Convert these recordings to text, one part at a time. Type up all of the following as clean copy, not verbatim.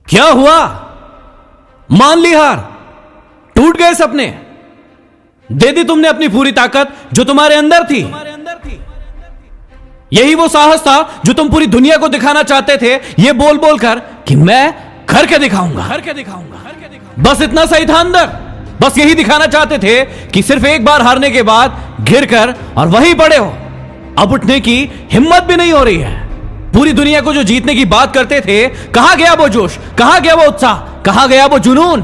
क्या हुआ? मान ली हार, टूट गए सपने, दे दी तुमने अपनी पूरी ताकत जो तुम्हारे अंदर थी। यही वो साहस था जो तुम पूरी दुनिया को दिखाना चाहते थे, ये बोल बोल कर कि मैं करके दिखाऊंगा। बस इतना सही था अंदर, बस यही दिखाना चाहते थे कि सिर्फ एक बार हारने के बाद गिरकर और वहीं पड़े हो। अब उठने की हिम्मत भी नहीं हो रही है। पूरी दुनिया को जो जीतने की बात करते थे, कहां गया वो जोश, कहां गया वो उत्साह, कहां गया वो जुनून?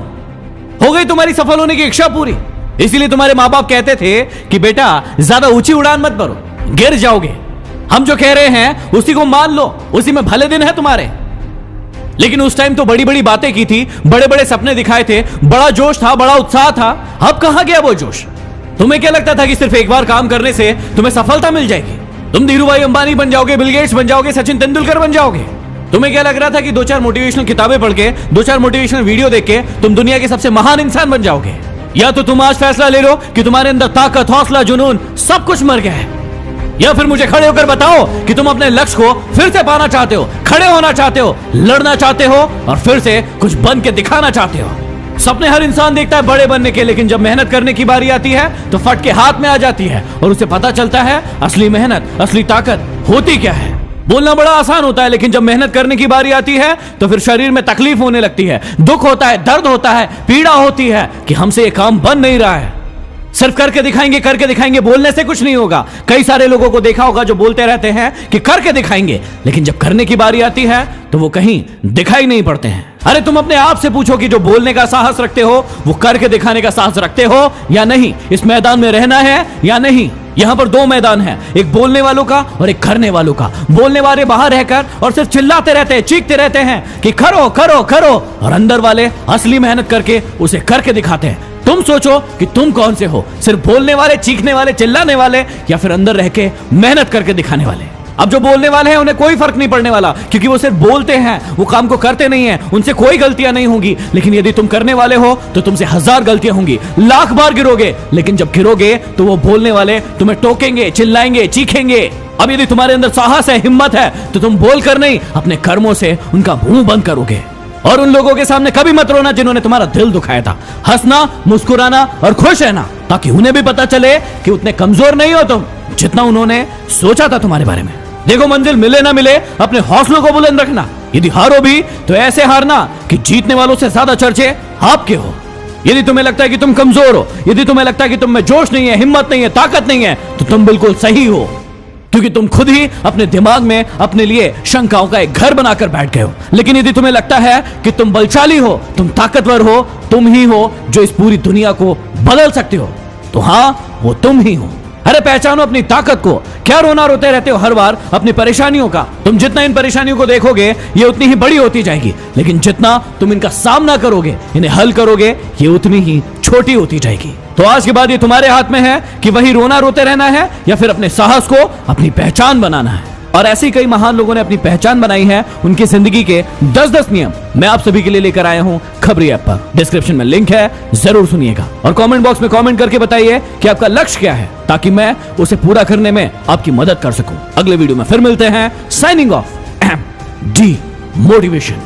हो गई तुम्हारी सफल होने की इच्छा पूरी। इसीलिए तुम्हारे मां बाप कहते थे कि बेटा ज्यादा ऊंची उड़ान मत भरो, गिर जाओगे। हम जो कह रहे हैं उसी को मान लो, उसी में भले दिन है तुम्हारे। लेकिन उस टाइम तो बड़ी बड़ी बातें की थी, बड़े बड़े सपने दिखाए थे, बड़ा जोश था, बड़ा उत्साह था। अब कहां गया वो जोश? तुम्हें क्या लगता था कि सिर्फ एक बार काम करने से तुम्हें सफलता मिल जाएगी? तुम धीरूभाई अंबानी बन जाओगे, बिल गेट्स बन जाओगे, सचिन तेंदुलकर बन जाओगे? तुम्हें क्या लग रहा था कि 2-4 मोटिवेशनल किताबें पढ़ के, 2-4 मोटिवेशनल वीडियो देख के तुम दुनिया के सबसे महान इंसान बन जाओगे? या तो तुम आज फैसला ले लो कि तुम्हारे अंदर ताकत, हौसला, जुनून सब कुछ मर गया है, या फिर मुझे खड़े होकर बताओ कि तुम अपने लक्ष्य को फिर से पाना चाहते हो, खड़े होना चाहते हो, लड़ना चाहते हो और फिर से कुछ बन के दिखाना चाहते हो। सपने हर इंसान देखता है बड़े बनने के, लेकिन जब मेहनत करने की बारी आती है तो फट के हाथ में आ जाती है और उसे पता चलता है असली मेहनत, असली ताकत होती क्या है। बोलना बड़ा आसान होता है, लेकिन जब मेहनत करने की बारी आती है तो फिर शरीर में तकलीफ होने लगती है, दुख होता है, दर्द होता है, पीड़ा होती है कि हमसे ये काम बन नहीं रहा है। सिर्फ करके दिखाएंगे, बोलने से कुछ नहीं होगा। कई सारे लोगों को देखा होगा जो बोलते रहते हैं कि करके दिखाएंगे, लेकिन जब करने की बारी आती है तो वो कहीं दिखाई नहीं पड़ते हैं। अरे तुम अपने आप से पूछो कि जो बोलने का साहस रखते हो वो करके दिखाने का साहस रखते हो या नहीं? इस मैदान में रहना है या नहीं? यहां पर 2 मैदान हैं, एक बोलने वालों का और एक करने वालों का। बोलने वाले बाहर रहकर और सिर्फ चिल्लाते रहते हैं, चीखते रहते हैं कि करो करो करो, और अंदर वाले असली मेहनत करके उसे करके दिखाते हैं। तुम सोचो कि तुम कौन से हो, सिर्फ बोलने वाले, चीखने वाले, चिल्लाने वाले, या फिर अंदर रह के मेहनत करके दिखाने वाले? अब जो बोलने वाले हैं उन्हें कोई फर्क नहीं पड़ने वाला, क्योंकि वो सिर्फ बोलते हैं, वो काम को करते नहीं हैं, उनसे कोई गलतियां नहीं होंगी। लेकिन यदि तुम करने वाले हो तो तुमसे 1000 गलतियां होंगी, लाख बार गिरोगे, लेकिन जब गिरोगे तो वो बोलने वाले तुम्हें टोकेंगे, चिल्लाएंगे, चीखेंगे। अब यदि तुम्हारे अंदर साहस है, हिम्मत है, तो तुम बोलकर नहीं, अपने कर्मों से उनका मुंह बंद करोगे। और उन लोगों के सामने कभी मत रोना जिन्होंने तुम्हारा दिल दुखाया था। हंसना, मुस्कुराना और खुश रहना, ताकि उन्हें भी पता चले कि उतने कमजोर नहीं हो तुम जितना उन्होंने सोचा था तुम्हारे बारे में। देखो, मंजिल मिले ना मिले, अपने हौसलों को बुलंद रखना। यदि हारो भी तो ऐसे हारना कि जीतने वालों से ज्यादा चर्चे आपके हो। यदि तुम्हें लगता है कि तुम कमजोर हो, यदि तुम्हें लगता है कि तुम में जोश नहीं है, हिम्मत नहीं है, ताकत नहीं है, तो तुम बिल्कुल सही हो, क्योंकि तुम खुद ही अपने दिमाग में अपने लिए शंकाओं का एक घर बनाकर बैठ गए हो। लेकिन यदि तुम्हें लगता है कि तुम बलशाली हो, तुम ताकतवर हो, तुम ही हो जो इस पूरी दुनिया को बदल सकते हो, तो हां, वो तुम ही हो। अरे पहचानो अपनी ताकत को। क्या रोना रोते रहते हो हर बार अपनी परेशानियों का? तुम जितना इन परेशानियों को देखोगे ये उतनी ही बड़ी होती जाएगी, लेकिन जितना तुम इनका सामना करोगे, इन्हें हल करोगे, ये उतनी ही छोटी होती जाएगी। तो आज के बाद ये तुम्हारे हाथ में है कि वही रोना रोते रहना है या फिर अपने साहस को अपनी पहचान बनाना है। और ऐसे कई महान लोगों ने अपनी पहचान बनाई है। उनकी जिंदगी के 10-10 नियम मैं आप सभी के लिए लेकर आया हूं खबरी ऐप पर। डिस्क्रिप्शन में लिंक है, जरूर सुनिएगा। और कमेंट बॉक्स में कमेंट करके बताइए कि आपका लक्ष्य क्या है, ताकि मैं उसे पूरा करने में आपकी मदद कर सकूं। अगले वीडियो में फिर मिलते हैं। Signing off, D motivation.